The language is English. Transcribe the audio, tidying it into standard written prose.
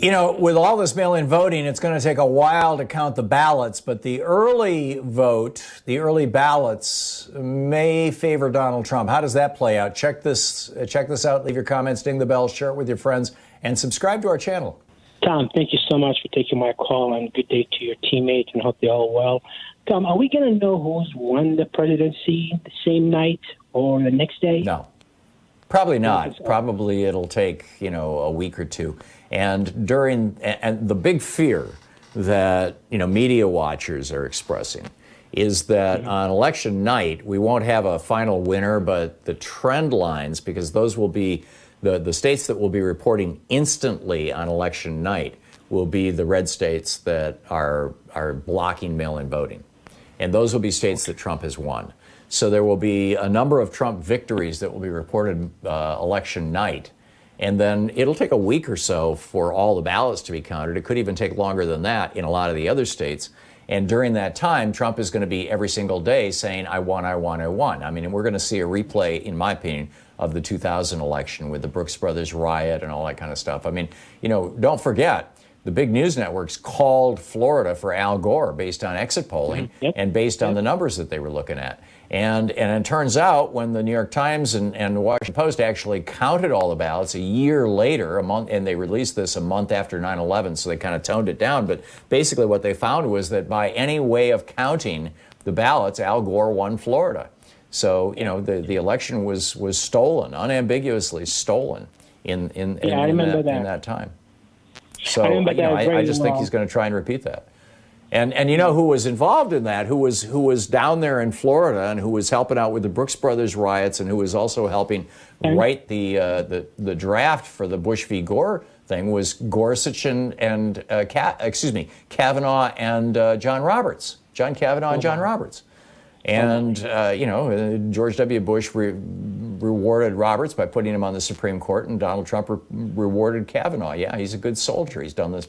You know, with all this mail-in voting, it's going to take a while to count the ballots, but the early vote, the early ballots may favor Donald Trump. How does that play out? Check this out. Leave your comments, ding the bell, share it with your friends, and subscribe to our channel. Tom, thank you so much for taking my call, and good day to your teammates, and hope they're all well. Tom, are we going to know who's won the presidency the same night or the next day? No. Probably not. Probably it'll take, a week or two. And the big fear that, media watchers are expressing is that on election night, we won't have a final winner, but the trend lines, because those will be the states that will be reporting instantly on election night will be the red states that are blocking mail-in voting. And those will be states that Trump has won. So there will be a number of Trump victories that will be reported election night. And then it'll take a week or so for all the ballots to be counted. It could even take longer than that in a lot of the other states. And during that time, Trump is going to be every single day saying, I won, I won, I won. I mean, and we're going to see a replay, in my opinion, of the 2000 election with the Brooks Brothers riot and all that kind of stuff. I mean, don't forget, the big news networks called Florida for Al Gore based on exit polling and based on the numbers that they were looking at. And it turns out when the New York Times and the Washington Post actually counted all the ballots a year later, and they released this a month after 9/11, so they kind of toned it down. But basically what they found was that by any way of counting the ballots, Al Gore won Florida. So, the election was stolen, unambiguously stolen in that time. So, I just think he's going to try and repeat that. And you know who was involved in that, who was down there in Florida and who was helping out with the Brooks Brothers riots and who was also helping write the draft for the Bush v. Gore thing was Gorsuch and Kavanaugh and John Roberts. John Kavanaugh and John Roberts. And, George W. Bush rewarded Roberts by putting him on the Supreme Court, and Donald Trump rewarded Kavanaugh. Yeah, he's a good soldier. He's done this